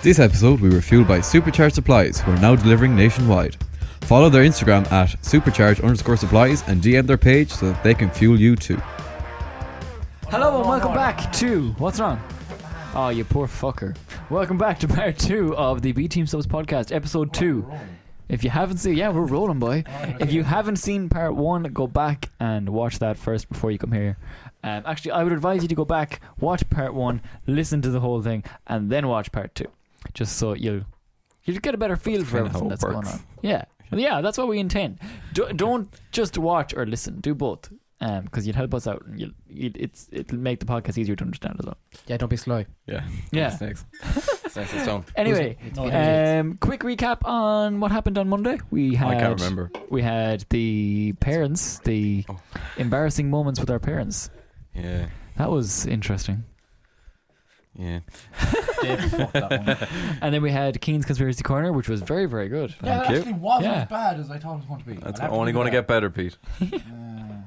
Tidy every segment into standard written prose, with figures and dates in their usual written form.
This episode we were fueled by Supercharged Supplies, who are now delivering nationwide. Follow their Instagram at supercharged_supplies and DM their page so that they can fuel you too. Hello and welcome back to... What's wrong? Oh, you poor fucker. Welcome back to part 2 of the B Team Subs podcast, episode 2. If you haven't seen... Yeah, we're rolling, boy. If you haven't seen part 1, go back and watch that first before you come here. Actually, I would advise you to go back, watch part 1, listen to the whole thing, and then watch part 2. Just so you'll get a better feel for everything that's going on. Yeah. Yeah, that's what we intend. Don't just watch or listen. Do both. Because you'll help us out and it'll make the podcast easier to understand as well. Yeah, don't be slow. Yeah. Snakes. Anyway, quick recap on what happened on Monday. I can't remember. We had the parents, embarrassing moments with our parents. Yeah. That was interesting. Yeah. And then we had Cian's Conspiracy Corner, which was very, very good. Yeah, Thank that actually you. wasn't as bad as I thought it was going to be. That's only going to get better, Pete.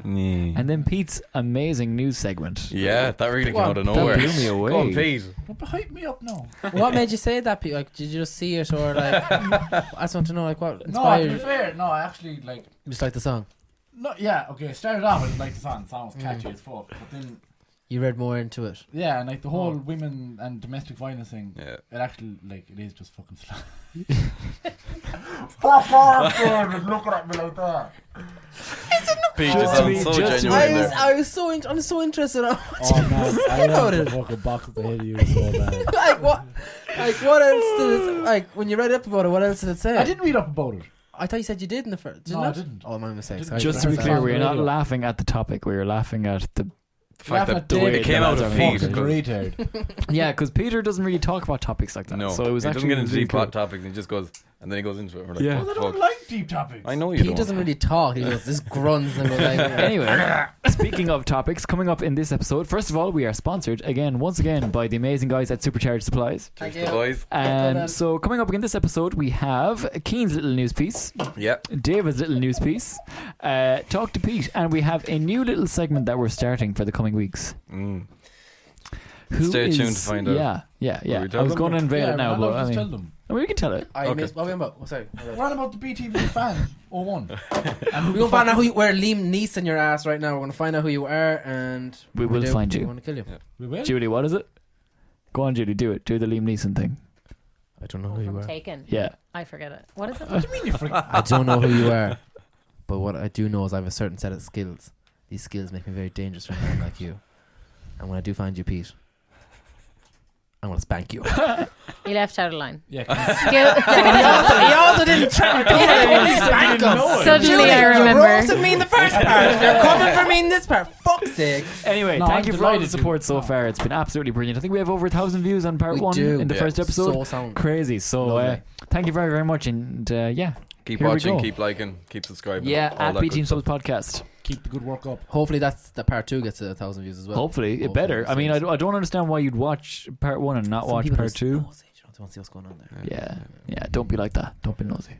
And then Pete's amazing news segment. Yeah, that really came out of nowhere. That blew me away. Go on, Pete. Don't hype me up now. What made you say that, Pete? Like, did you just see it, or like? I just want to know, like, what No, to inspired be you? fair, no, I actually like. Just like the song. No, yeah, okay. It started off with like the song. The song was catchy as fuck, but then You read more into it. yeah, and like the whole women and domestic violence thing. Yeah. It actually like it is just fucking slow. Fuck off, David, looking at me like that. Pete Just just to be- sounds so just to be- genuine there. I'm so interested. Oh man, I about want it. to fucking box the head of you so bad. Like what? Like what else did it? Like when you read up about it, what else did it say? I didn't read up about it. I thought you said you did in the first. No, I didn't. Oh, my mistake. Didn't. Sorry. Just to be That's clear, on we're the not radio. laughing at the topic. We were laughing at the... The fact that the way it came out of fucking Pete. Fucking because- retard. Yeah, because Peter doesn't really talk about topics like that. No, so it was he actually doesn't get into really deep cool. topics. He just goes, and then he goes into it. We're like, Yeah. what Well, the I don't fuck? like deep topics. I know you Pete don't. doesn't really talk. He goes, this grunts and goes like. Anyway, speaking of topics, coming up in this episode, first of all, we are sponsored once again by the amazing guys at Supercharged Supplies. Thank The you. boys. So coming up in this episode, we have Cian's little news piece, Yep. David's little news piece, Talk to Pete, and we have a new little segment that we're starting for the coming weeks. Stay tuned to find out. Yeah. we I tell was them going to or- unveil Yeah, it now, we're but not I just tell mean, them. we can tell it. I Okay. missed. What are we about? Oh, sorry. We're on about the BTV fan 01. And We're gonna find out where Liam Neeson your ass right now. We're gonna find out who you are, and We will find you. We're gonna kill you. Yeah. We will. Julie, what is it? Go on, Julie, do it. Do the Liam Neeson thing. I don't know who you From are. Taken. Yeah. I forget it. What is it? What do you mean you forget? I don't know who you are, but what I do know is I have a certain set of skills. These skills make me very dangerous for a man like you. And when I do find you, Pete, I'm gonna spank you. You left out a line. Yeah. He also didn't try to spank us. Suddenly I remember. You're roasting me in the first part. You're coming for me in this part. Fuck's sake. Anyway, No, thank I'm you for all the delighted support to- so far. It's been absolutely brilliant. I think we have over 1,000 views on part We 1 do. in the Yeah. first episode. So sound. Crazy. So Lovely. thank you very, very much. And yeah. Keep Here we watching, go. keep liking, keep subscribing. Yeah, all at that B good Team stuff. Subs Podcast. Keep the good work up. Hopefully that's the part 2 gets to 1,000 views as well. Hopefully, it better. I mean, I don't understand why you'd watch part 1 and not Some watch people part just 2. nosy. You don't want to see what's going on there. Yeah. Don't be like that. Don't be nosy.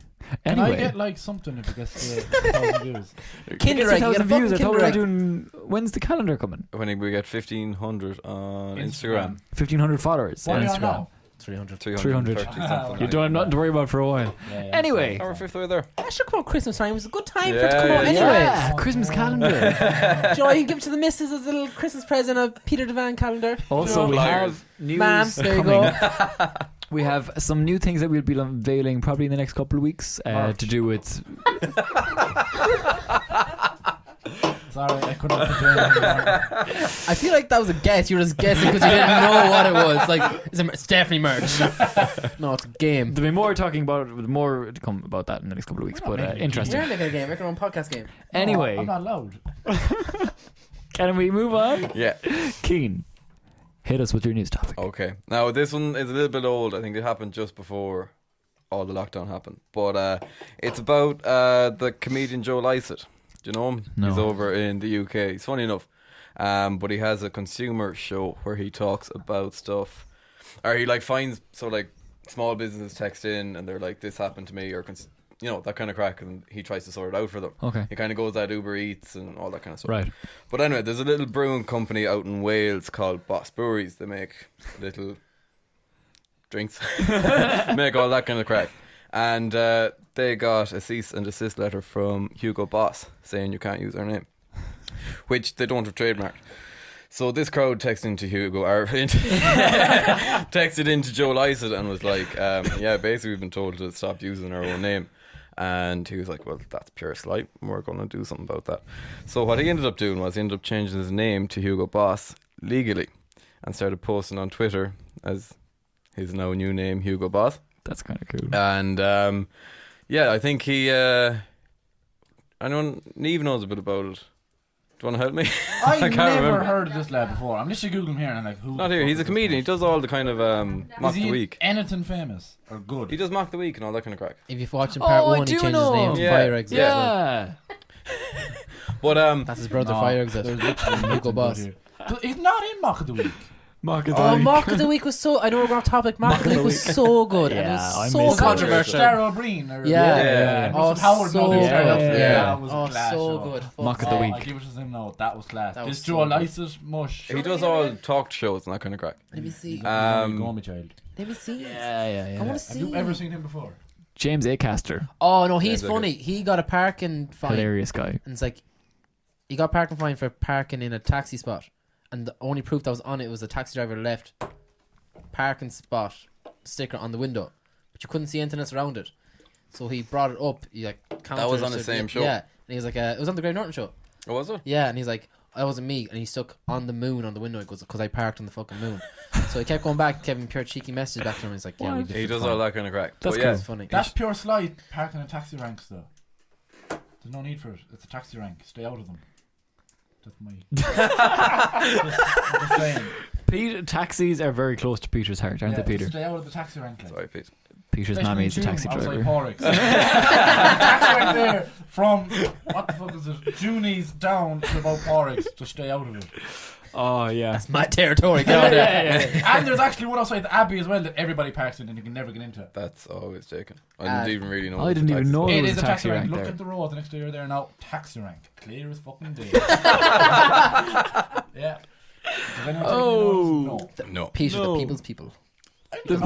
Can I Anyway. get like something if it gets to 1,000 views? Kinder Gets egg. You 1,000 get a views. I fucking thought we Kinder were egg. doing. When's the calendar coming? When we get 1,500 on Instagram. 1,500 followers What on are you on Instagram. now? 300. 300. 330 something. You don't have nothing to worry about for a while. Yeah, Anyway. Our fifth way there. That should come out Christmas time. It was a good time for it to Yeah, come out yeah. anyway. Yeah, Christmas calendar. Do you know, you can give it to the missus as a little Christmas present, a Peter Devan calendar. Also, we Flyers. have news Man, there you coming. go. We have some new things that we'll be unveiling probably in the next couple of weeks to do with... Sorry, I couldn't put it I feel like that was a guess. You were just guessing because you didn't know what it was. Like, it's definitely merch. No, it's a game. There'll be more talking about it, more to come about that in the next couple of weeks, We're not but making a interesting. You're making a game. Making our own podcast game. Anyway, I'm not allowed. can we move on? Yeah. Keen, hit us with your news topic. Okay. Now this one is a little bit old. I think it happened just before all the lockdown happened. But it's about the comedian Joe Lycett. Do you know him? No. He's over in the UK. He's funny enough. But he has a consumer show where he talks about stuff. Or he like finds, so like small businesses text in and they're like, this happened to me, or you know, that kind of crack, and he tries to sort it out for them. Okay. He kind of goes at Uber Eats and all that kind of stuff. Right. But anyway, there's a little brewing company out in Wales called Boss Breweries. They make little drinks, make all that kind of crack. And they got a cease and desist letter from Hugo Boss saying you can't use our name, which they don't have trademarked. So this crowd texted into texted into Joe Lycett and was like, yeah, basically we've been told to stop using our own name. And he was like, well, that's pure slight. We're going to do something about that. So what he ended up doing was he ended up changing his name to Hugo Boss legally and started posting on Twitter as his now new name, Hugo Boss. That's kind of cool. And yeah, I think he I know Neve knows a bit about it. Do you want to help me? I can't never remember. heard of this lad before. I'm literally googling here and I'm like, who? Not the here. fuck He's a is this comedian. He man? does all the kind of mock Is he the week. anything famous or good? He does mock the week and all that kind of crack. If you're watching part Oh, I one, he do changed know. his name to Yeah. Fire Exit. Yeah. But That's his brother, No, Fire Exit. there's literally Hugo nothing Boss. good here. He's not in Mock of the Week. Mark of Oh, Mock of the Week was so... I know we're off topic. Mock of the Week was so good. and it Yeah, I was miss so it. Was that with controversial. Darryl Breen? Or Yeah. Yeah. Oh, Howard so Mother's good. Girl. Yeah. That was a Oh, class so show. good. Fuck Mock of the off. Week. I give it to him now. That was class. That This was Joe so good. Lycett mush. he does all talk shows and that kind of crack. Let me see. Go on, my child. Let me see. Yeah. I want to Have see. you ever seen him before? James Acaster. Oh, no, he's Yeah, funny. He got a parking fine. Hilarious guy. And it's like, he got parking fine for parking in a taxi spot. And the only proof that was on it was the taxi driver left parking spot sticker on the window. But you couldn't see anything else around it. So he brought it up. He like That was on the counter- same show? Yeah. And he was like, it was on the Graham Norton show. Oh, was it? Yeah, and he's like, that wasn't me. And he stuck on the moon on the window. He goes, because I parked on the fucking moon. So he kept going back, giving pure cheeky messages back to him. He's like, yeah, we What? did He it does fine. all that kind of crack. That's But yeah, It's funny. That's pure slide. Parking in taxi ranks, though. There's no need for it. It's a taxi rank. Stay out of them. That's my. just saying. Peter, taxis are very close to Peter's heart, aren't Yeah, they, Peter? Stay out of the taxi rank. Like. sorry, Pete. Peter's Especially mammy is a in taxi June, outside driver. Porrix. Taxi rank there from what the fuck is it? Junies down to about Porrix. Just stay out of it. Oh, yeah. That's my territory. Get out of there. And there's actually one outside the Abbey as well that everybody parks in and you can never get into. That's always taken. I didn't even really know. I it was didn't a even taxi. know It there is was a taxi rank. rank Look there. at the road the next day you're there now. Taxi rank. Clear as fucking day. Yeah. Does anyone take any notice? No. Peter, No. the people's people. The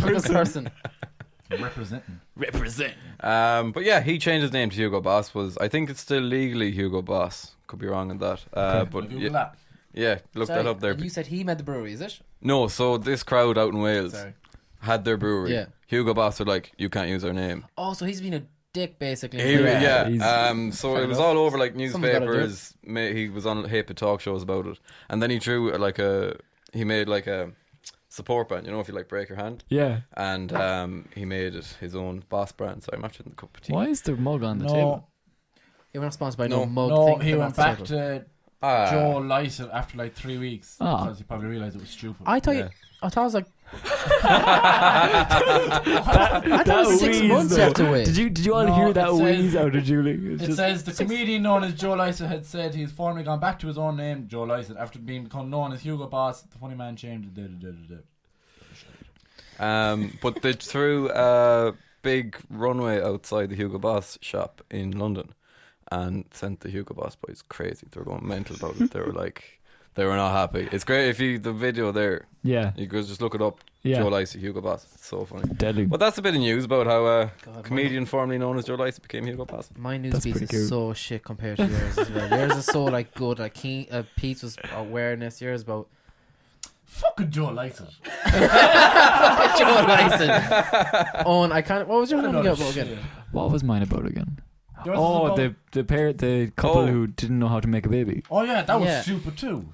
People's person. No. Representing. Represent. But yeah, he changed his name to Hugo Boss. I think it's still legally Hugo Boss. Could be wrong on that. But Google yeah, that. yeah, look Sorry, that up there. and you said he made the brewery, is it? No, so this crowd out in Wales Sorry. had their brewery. Yeah. Hugo Boss were like, you can't use our name. Oh, so he's been a dick, basically. Yeah. he's- So Fair it was enough. all over like Someone's gotta do it. newspapers. He was on Hip talk shows about it, and then he drew he made like a support band. You know, if you like break your hand, Yeah. and he made it his own Boss brand. Sorry, I'm actually in the cup of tea. Why is the mug on the No, table? Yeah, we're not sponsored by No. no mug no, thing. he but went that's back settled. to Joe Lycett after like 3 weeks Ah. because he probably realised it was stupid. I thought Yeah. I thought it was like That I thought it was 6 wheeze, months though. after wait. Did you all No, hear that it says- wheeze out of Julie? It's It just- says the comedian known as Joe Lycett had said he's formally gone back to his own name, Joe Lycett, after being become known as Hugo Boss. The funny man changed it. But they threw a big runway outside the Hugo Boss shop in London and sent the Hugo Boss boys crazy. They were going mental about it. They were like, they were not happy. It's great if the video there, yeah. you guys just look it up. Yeah. Joe Lycett, Hugo Boss. It's so funny. Deadly. But that's a bit of news about how a God, comedian formerly known as Joe Lycett became Hugo Boss. My news That's piece pretty is cool. so shit compared to yours as well. Yours is so like good. Like Pete's was awareness. Yours about Fucking Joe Lycett. Joe Lycett. Oh, and I kind of. What was your one about again? What was mine about again? Yours was Oh, about- the couple Oh. who didn't know how to make a baby. Oh yeah, that was Yeah. stupid too.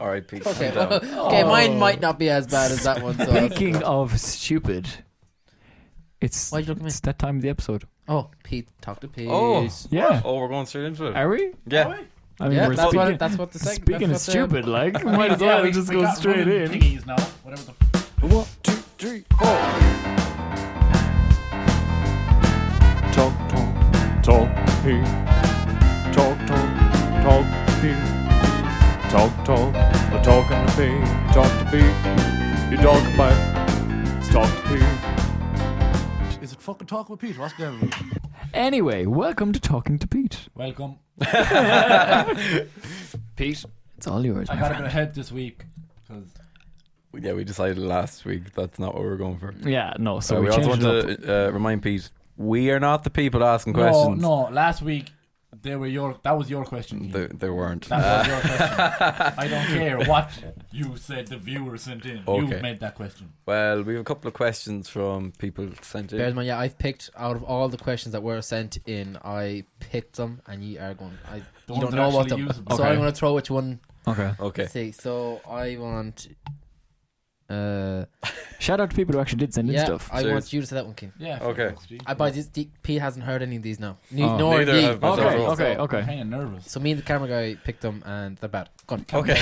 All right, Pete. Okay, calm well, down. okay, mine might not be as bad as that one. So Speaking of stupid, it's Why'd you look at me? it's that time of the episode. Oh, Pete, talk to Pete. Oh. Yeah. Oh, we're going straight into it. Are we? Yeah. I mean, Yeah, we're that's speaking, what that's what the segment. speaking of that's what stupid, like, might as Yeah, well we- just we go got straight running in. thingies now. Whatever the 1, 2, 3, 4. Talk, Pete. Talk, Pete. Talk, we're talking to Pete. Talk to Pete. You talk about, talk to Pete. Is it fucking talking with Pete? What's going on? Anyway, welcome to Talking to Pete. Welcome. Pete, it's all yours. I my got a friend. bit of help this week because Yeah, we decided last week that's not what we're going for. Yeah, no. So So we we also changed want it up. to remind Pete, we are not the people asking questions. No, last week that was your question. Keith. They weren't. That was your question. I don't care what you said the viewer sent in. Okay. You made that question. Well, we have a couple of questions from people sent Bears in. man, yeah, I've picked out of all the questions that were sent in. I picked them, and you are going. You ones don't that know about actually them, use them. so Okay. I'm going to throw which one. Okay. Okay. See, so I want. Shout out to people who actually did send in Yeah, stuff. I Cheers. want you to say that one, King. Yeah. Okay. By this, Pete hasn't heard any of these now. Oh. Nor Neither ye. have myself. Okay, also. okay, I'm okay. kind of nervous. So me and the camera guy picked them, and they're bad. Go on. Okay.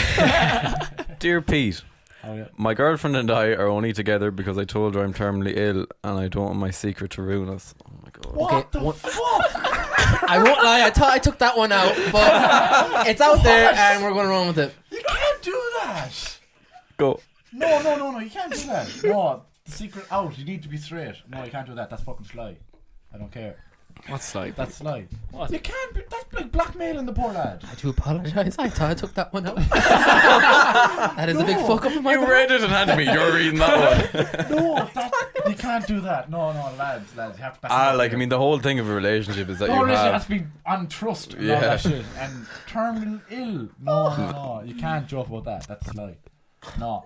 Dear Pete, Oh yeah. my girlfriend and I are only together because I told her I'm terminally ill and I don't want my secret to ruin us. Oh my god. What the fuck? I won't lie. I thought I took that one out, but it's out there, and we're going to run with it. You can't do that. Go. No. You can't do that. No, the secret out. You need to be straight. No, you can't do that. That's fucking sly. I don't care. What's like? That's sly. What? You can't be. That's like blackmailing the poor lad. I do apologise. I thought I took that one out. That is a big fuck up in my You part. read it and handed me. You're reading that one. No, you can't do that. No, lads, you have to back Like, I mean, the whole thing of a relationship is that no, you relationship has have. to be on trust and Yeah. all that shit. And terminal ill. No, you can't joke about that. That's sly. No.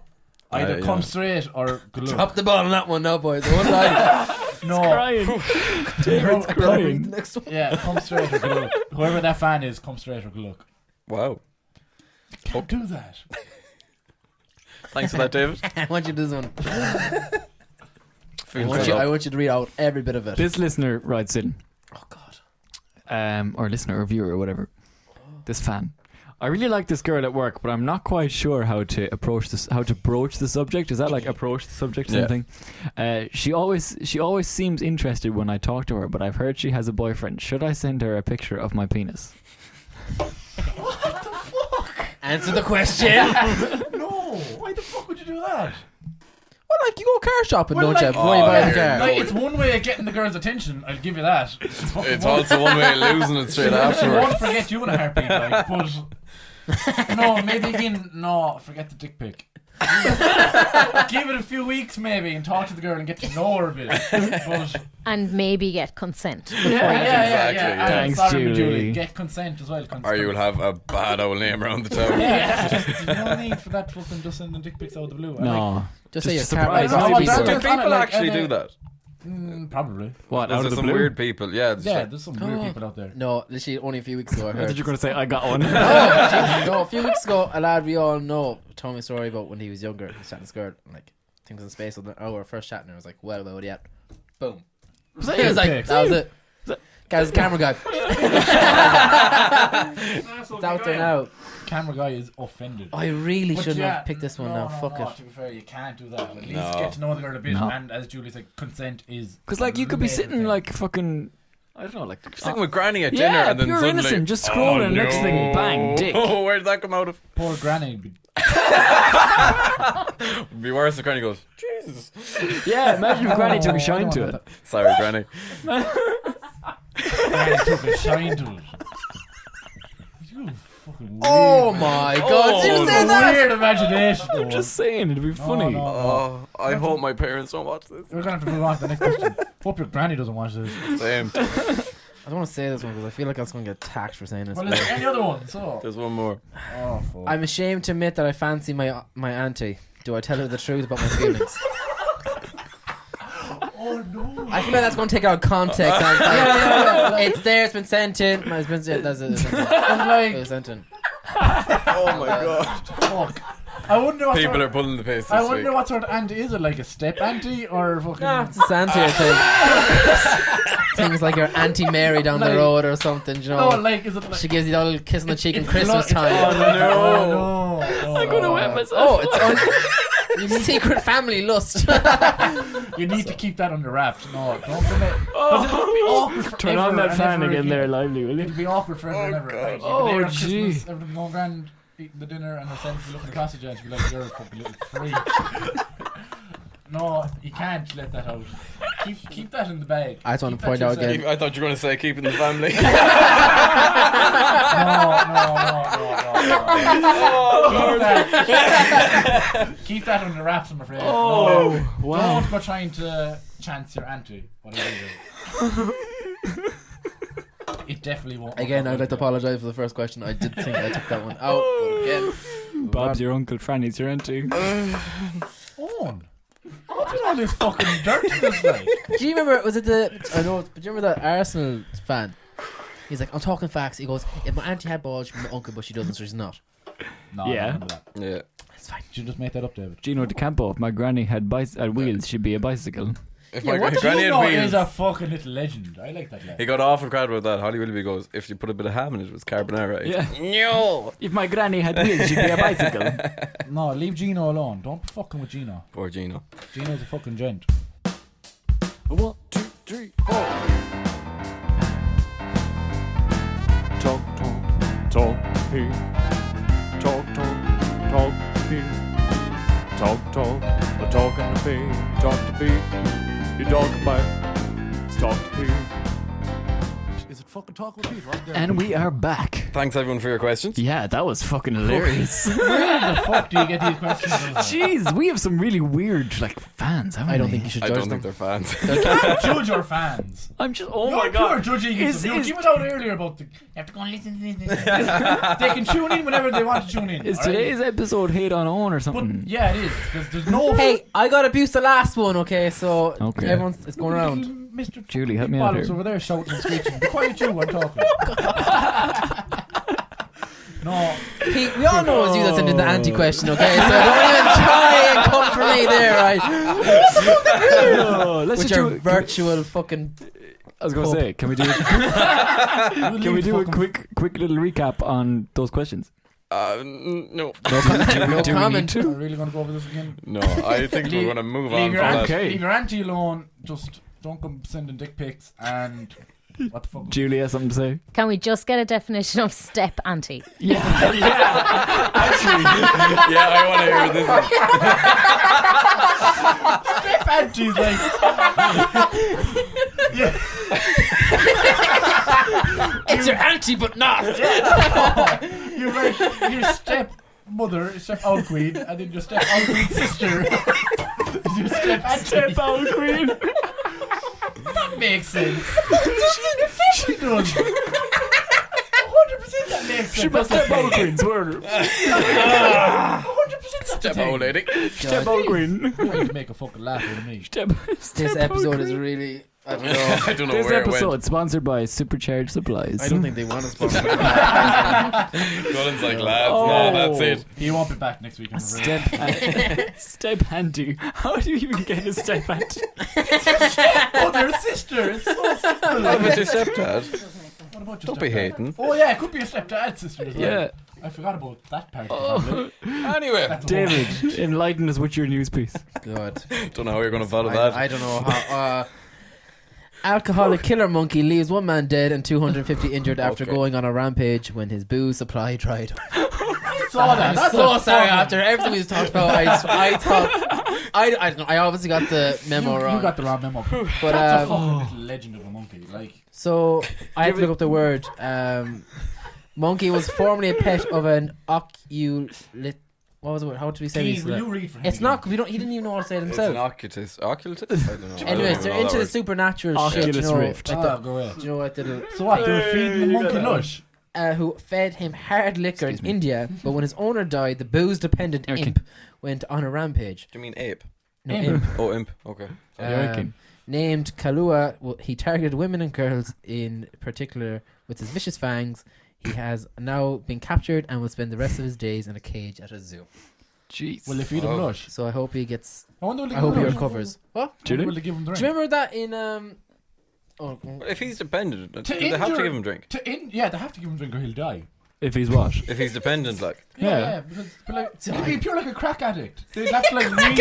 Either yeah. come straight or good luck. Drop the ball on that one now, boys. I won't lie. No. Crying. David's crying. Next one. Yeah, come straight or good luck. Whoever that fan is, come straight or good luck. Wow. Can't do that. Thanks for that, David. I want you to do this one. Feels I up. want you to read out every bit of it. This listener writes in, Oh God. or listener or viewer or whatever. This fan. I really like this girl at work, but I'm not quite sure how to approach this. How to broach the subject? Is that like approach the subject or Yeah. something? She always seems interested when I talk to her, but I've heard she has a boyfriend. Should I send her a picture of my penis? Answer the question. No. Why the fuck would you do that? Well, like you go car shopping, Well, don't like- you? Before you buy the car. Like, it's one way of getting the girl's attention. I'll give you that. It's also one way of losing it straight She won't afterwards. forget you in a heartbeat, like, but no, maybe again, no, forget the dick pic. Give it a few weeks maybe and talk to the girl and get to know her a bit. But, And maybe get consent. Before yeah. Exactly, And Thanks, sorry, Julie. Julie. Get consent as well. Consent. Or you'll have a bad old name around the town. Yeah, there's no need for that fucking just sending dick pics out of the blue. I No. Just say your Just car. surprise. No, Lots of what people. that- Do Kinda people like, actually do that? Probably. What? There's Out of the some blue? weird people. Yeah. It's Yeah, like- there's some weird people out there. No, literally only a few weeks ago I I heard. thought you were going to say I got one. No, a few weeks ago, a lad we all know told me a story about when he was younger. He was chatting to this girl, and, like, things in space. So we were first chatting, and I was like, "Well, what are you at?" Boom. Was that He was you? like, pic? "That was it." Guy was the camera guy. It's out there now. Camera guy is offended. I really But shouldn't yeah, have picked this one no, now. Fuck no, it. To be fair, you can't do that. At least No. get to know the girl a bit. No. And as Julie said, consent is. Because like you could be major sitting thing. like fucking, I don't know, like Sitting with Granny at dinner yeah, and then pure suddenly, innocent, just scrolling, oh, next thing, bang, dick. Oh, where did that come out of? Poor granny. It'd be worse if Granny goes, Jesus. Yeah, imagine if Granny took a shine to it. Sorry, Granny. Granny took a shine to it. You fucking weird. Oh my god! Did you say that? Weird imagination. I'm just saying, it'd be funny. no. Oh, I hope my parents don't watch this. We're gonna have to move on to the next question. Hope your granny doesn't watch this. Same. I don't want to say this one because I feel like I was going to get taxed for saying this. Well, is there any other one? So. There's one more. Oh, fuck. I'm ashamed to admit that I fancy my auntie. Do I tell her the truth about my feelings? Oh no. I feel like that's going to take out context. It's there. It's been sent in. It's been sent. That's it. It was sent in. Oh my god. Fuck. I wonder what People sort are of, pulling the piss I this wonder week. what sort of auntie is it? Like a step auntie or fucking? No, it's a Santa thing. Things like your Auntie Mary down the Like- road or something, you know. No, like is it like? She gives you the little kiss on the cheek in Christmas Oh, time. no. I'm gonna wet myself. Oh, it's secret family lust. You need to keep that under wraps. No, don't do it. Because it'll be awkward for Turn on ever that and fan ever again there, lively, will It'll you? be awkward forever and ever. God. Like, you'll Oh, be there on gee. Christmas, everything going grand, eating the dinner, and herself looking at the sausage, and she'll be like, "You're a fucking little freak." No, you can't let that out. Keep that in the bag. I just want Keep to point that out yourself. again. I thought you were going to say keeping the family. No. Keep that under wraps, I'm afraid. Oh, No. wow. Don't go trying to chance your auntie. Whatever you do. It definitely won't. Again, I'd like to apologise for the first question. I did think I took that one out. But again, Bob's your uncle, Franny's your auntie. Owen. What is all this fucking dirt in this like? do you remember? Was it the? I know. But do you remember that Arsenal fan? He's like, I'm talking facts. He goes, if my auntie had balls, my uncle, but she doesn't, so she's not. No, Yeah. I remember that. Yeah. It's fine. You just make that up, David. Gino DeCampo, if my granny had wheels, she'd be a bicycle. If Yeah, my what granny had Gino wheels, is a fucking little legend. I like that lad. he got awful crowd with that. Holly Willoughby goes, if you put a bit of ham in it, it was carbonara. Yeah. No. If my granny had wheels, she'd be a bicycle. No, leave Gino alone. Don't be fucking with Gino. Poor Gino. Gino's a fucking gent. 1, 2, 3, 4. Talk, pee. Talk, pee. Talk, talking to pee. Talk to pee. You talk about. Talk to pee. Is it fucking talk with Pete right there? And we are back. Thanks everyone for your questions. Yeah, that was fucking hilarious. Where the fuck do you get these questions? Jeez, we have some really weird fans, haven't we? I don't think you should I judge don't them. think they're fans. Judge your fans. I'm just. Oh You're my god. You're judging Is- them. You is- came out earlier about the. You have to go and listen to this. They can tune in whenever they want to tune in. Is alright? today's episode hate on Owen or But something? yeah, it is. Because there's no. Hey, I got abused the last one. Okay, so Okay. everyone's it's going around. Mr. Julie, help me out Bollocks here. over there shouting and screeching. Be quiet, you. I'm talking. No. Pete, we all know it's you that sent in the anti-question. Okay, so don't even try and come for me there, right? Oh, let's With just your do it. virtual fucking. I was going to Cope. say, can we do a quick little recap on those questions? No. No Do we comment. need Are to? we really going to go over this again? No, I think we're going to move on Leave from your, that. auntie, Okay. leave your auntie alone. Just don't come sending dick pics and what the fuck. Julie has something to say. Can we just get a definition of step auntie? Yeah. Yeah, I want to hear this. Auntie's like. It's your auntie, but not. You're like your stepmother, step out queen, and then your step out queen sister. Your step auntie. out queen. That makes sense. She does. 100% that makes sense. She must step out queen, swear. 100% Step old lady. Step out queen. You need to make a fucking laugh out of me. This episode is really. I don't know. I don't know This where episode sponsored by Supercharged Supplies. I don't think they want to sponsor. it went. Colin's like, lads, no, that's it. He won't be back next week. I'm afraid. Step auntie. How do you even get a step auntie? Oh, they're a sister. It's so simple. What about your stepdad? What about your Don't be stepdad? hating. Oh yeah, it could be a stepdad sister as well. Yeah. I forgot about that part. Of the family. Anyway, That's a David, enlighten us with your news piece. God. don't know how you're going to follow that. I don't know how. Alcoholic killer monkey leaves one man dead and 250 injured after Okay. going on a rampage when his booze supply dried. I saw that. I'm That's so a sorry. fucking- After everything we've talked about, I thought I don't know. I obviously got the memo wrong. You got the wrong memo. But That's a fucking little legend of a monkey. Like so I had to look up the word. Monkey was formerly a pet of an oculit. What was the word? How do we say Keith, this? will you read for him? It's again? not. We don't. He didn't even know how to say it It's an himself. oculist. Oculist? I don't know. Anyways, they're into the supernatural shit. You Oculus know, Rift. like Oh, the, go away. do you know what? The, So what? They were feeding the monkey lush. who fed him hard liquor Excuse in me. India, but when his owner died, the booze-dependent Okay. imp went on a rampage. Do you mean ape? No, Imp. imp. Oh, imp. Okay. Joking. Named Kalua, he targeted women and girls in particular with his vicious fangs. He has now been captured and will spend the rest of his days in a cage at a zoo. Jeez. Will they feed him Oh. lush? So I hope he gets. I wonder will they I give hope him he lush? recovers. What? Julie? Will they give him Do drink? you remember that in Oh, If he's dependent, do To they have to injure- give him drink? Yeah, they have to give him drink or he'll die. If he's what? If he's dependent, like. Yeah. Because if you're like a crack addict, they have to like wean.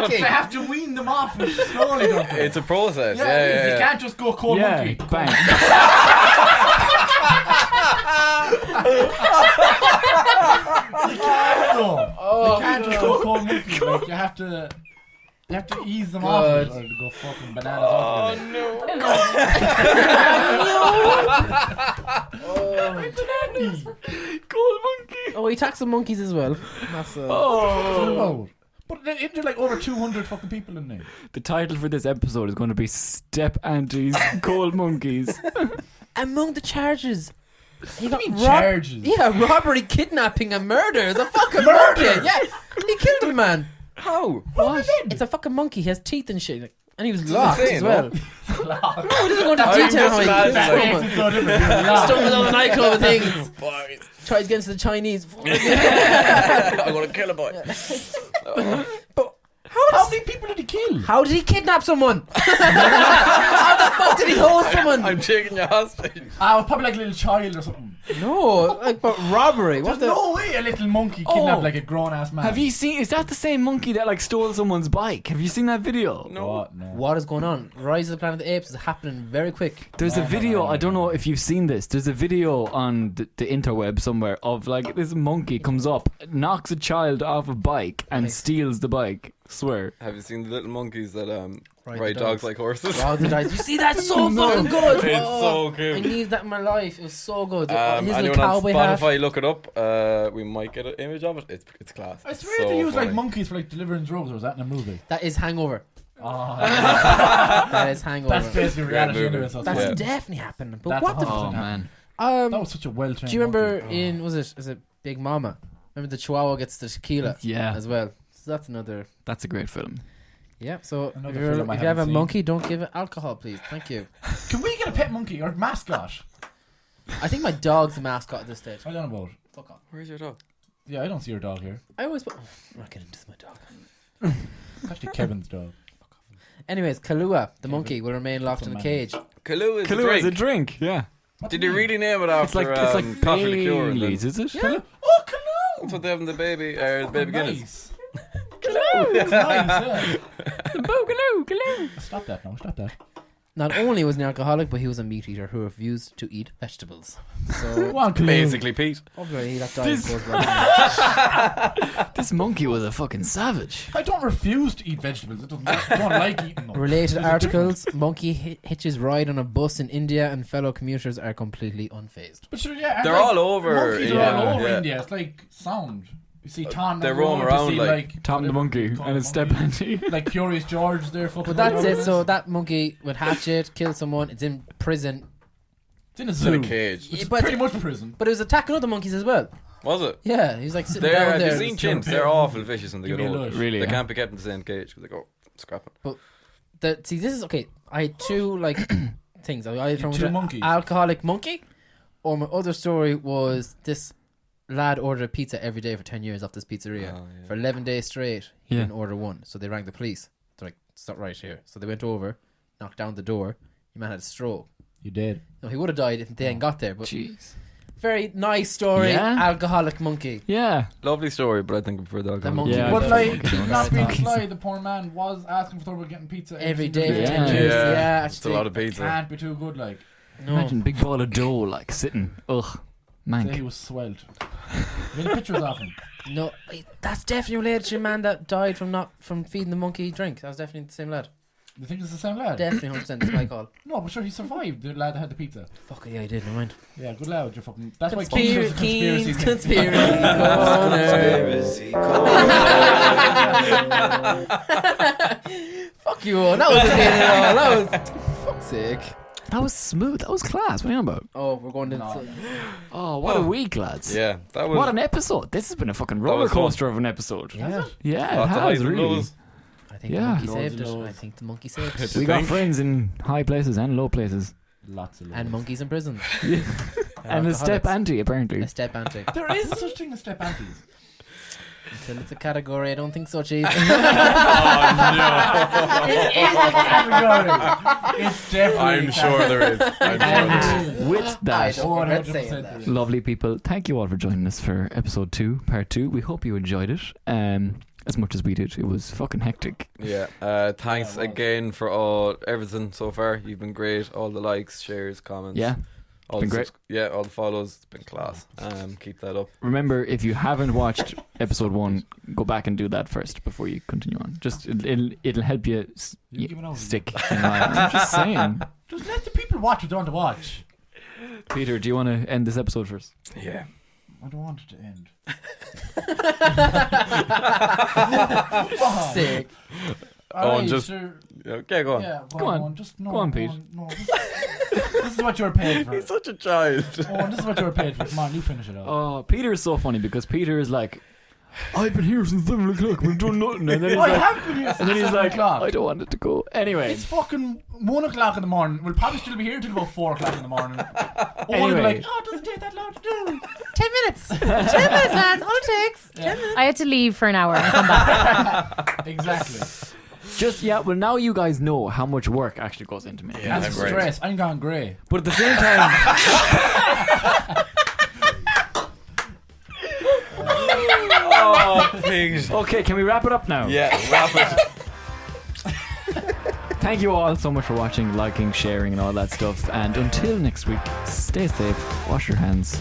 They have to wean them off slowly, don't they? It's a process. Yeah, Yeah, it is. yeah, You yeah. can't just go cold Yeah, monkey. bang. You can't just go cold monkey. Like, you have to. You have to ease them off it or to go fucking bananas altogether. Gold monkey. Oh, he attacks some monkeys as well. That's Oh. But isn't there like over 200 fucking people in there? The title for this episode is going to be Step Aunties, Gold Monkeys. among the charges. He got charges? Yeah, robbery, kidnapping, and murder. It's a fucking monkey. Yeah, he killed a man. How? What? It's a fucking monkey. He has teeth and shit. And he was locked insane, as well. no? No, he doesn't go into I'm detail just how he mad, killed like- someone. Stumbled on the nightclub and things. Tries to get into the Chinese. I'm gonna kill a boy. But How many people did he kill? how did he kidnap someone? How the fuck did he hold someone? I'm taking your hostage. I was probably like a little child or something. No, like, but robbery. There's What the? no way a little monkey kidnapped Oh. like a grown ass man. Have you seen? Is that the same monkey that like stole someone's bike? Have you seen that video? No. What? No. What is going on? Rise of the Planet of the Apes is happening very quick. There's a video. I don't know if you've seen this. There's a video on the interweb somewhere of like this monkey comes up, knocks a child off a bike, and Nice. steals the bike. Swear. Have you seen the little monkeys that Ride ride the dogs dogs. like horses? Wow, did you see that? So fucking good. It's Oh, so cute. I need that in my life. It was so good. His Anyone little on cowboy hat. Spotify, look it up. We might get an image of it. It's class. I It's swear so they use funny. like monkeys for like delivering drugs, or was that in a movie? That is Hangover. Oh, That is Hangover. that's basically reality movie. anyway. So That's Yeah. definitely happening. But That's what the? 100% Oh man. that was such a well trained. Do you remember in is it Big Mama? Remember the Chihuahua gets the tequila Yeah. as well. So that's another. That's a great film. Yeah. So Another if, film I if you have a haven't seen. monkey, don't give it alcohol, please. Thank you. Can we get a pet monkey or mascot? I think my dog's the mascot at this stage. I don't know about. Fuck off. Where's your dog? Yeah, I don't see your dog here. I always. I'm not getting into my dog. It's actually Kevin's dog. Anyways, Kahlua, the monkey, will remain locked in a cage. Kahlua is Kahlua a is a drink. drink. Yeah. Did you really name it after It's like coffee liqueur? and then- Baileys, is it? Yeah. Oh, Kahlua! That's what they have in the baby Guinness. Nice. That's nice, yeah. Kahlua. Stop that now, stop that. Not only was he an alcoholic, but he was a meat eater who refused to eat vegetables. So, Go on, Kahlua. Basically, Pete. obviously, that diet goes well. This monkey was a fucking savage. I don't refuse to eat vegetables. I don't like eating them. Related There's a articles: Monkey hitches ride on a bus in India, and fellow commuters are completely unfazed. But sure, yeah, and They're like, all over Monkeys India, are all over yeah. India. It's like sound. You see Tom. They on the roam road, around you see, like Tom the monkey Tom and his step monkey. auntie. Like Curious George there. Fucking But that's all it. over So this. that monkey would hatch it, kill someone. It's in prison, It's in a It's zoo. in a cage. Which is But- pretty much prison. but it was attacking other monkeys as well. Was it? Yeah, he was like sitting They're, down have there. you seen chimps? They're awful vicious when they Give get me a old. lush. Really? They Yeah. can't be kept in the same cage because they go scrap it. See, this is okay. I had two like things. I either Two monkeys. alcoholic monkey, or my other story was this lad ordered a pizza every day for 10 years off this pizzeria. Oh, yeah. For 11 days straight, he Yeah. didn't order one. So they rang the police. They're like, it's not right here. So they went over, knocked down the door. The man had a stroke. You did. No, he would have died if they hadn't got there. But Jeez. very nice story. Yeah. Alcoholic monkey. Yeah. Lovely story, but I think I prefer the alcohol. monkey. Yeah, But definitely. like, Okay. not being sly, the poor man was asking for trouble getting pizza Every single day for Yeah. 10 years. Yeah. Yeah, It's a actually. lot of pizza. Can't be too good. Like, No. Imagine big ball of dough like sitting. Ugh. say he Mank. was swelled. Any pictures of him? No, wait, that's definitely related to a man that died from feeding the monkey drink. That was definitely the same lad. You think it's the same lad? Definitely 100%. It's my call. No, but sure, he survived. The lad that had the pizza. Fuck it, yeah, he did. Never mind. Yeah, good lad. You're fucking. That's why Conspiracy, Keen's is a conspiracy corner. Fuck you all. That wasn't it at all. That was fuck's sake. That was smooth. That was class. What are you on about? Oh, we're going to. No. Oh, what a week, lads. Yeah, that was What an episode. This has been a fucking roller was fun. coaster of an episode. Yeah, Yeah, lots it of highs has and really. lows. I think Yeah. the monkey Loads saved of it. lows. I think the monkey saved it. We got think? friends in high places and low places. Lots of. And monkeys in prison. And a step Alcoholics. auntie, apparently. A step auntie. There is such thing as step aunties. Until it's a category, I don't think so, Chief. It's definitely. I'm sure there is. I'm sure there is. With I that, don't regret saying 100% that. lovely people, thank you all for joining us for episode 2, part 2. We hope you enjoyed it as much as we did. It was fucking hectic. Yeah. Thanks Yeah, it was. again for everything so far. You've been great. All the likes, shares, comments. Yeah. All Been the great. all the follows. It's been class. Keep that up. Remember, if you haven't watched episode 1, go back and do that first before you continue on. Just it'll help you You're giving over. stick. I'm just saying. Just let the people watch what they want to watch. Peter, do you want to end this episode first? Yeah. I don't want it to end. Sick. Alright, just- sir. Okay, go on. Yeah, Go on. Just, no, Go on, Pete. No, this is what you're paid for. He's such a child. Owen, this is what you're paid for. Come on, you finish it up. Oh, Peter is so funny because Peter is like, I've been here since 7 o'clock. We've done nothing. And then he's I like, have been here since and then he's 7 like, o'clock. I don't want it to go. Anyway, It's fucking 1 o'clock in the morning. We'll probably still be here till about 4 o'clock in the morning. Owen will be Anyway. like, oh, it doesn't take that long to do. 10 minutes. 10 minutes, lads. All it takes. Yeah. I had to leave for an hour and come back. Exactly. well, now you guys know how much work actually goes into me. Yeah, That's great. stress. I'm gone grey. But at the same time, Oh, pigs. okay, can we wrap it up now? Yeah, wrap it. Thank you all so much for watching, liking, sharing, and all that stuff. And until next week, stay safe, wash your hands,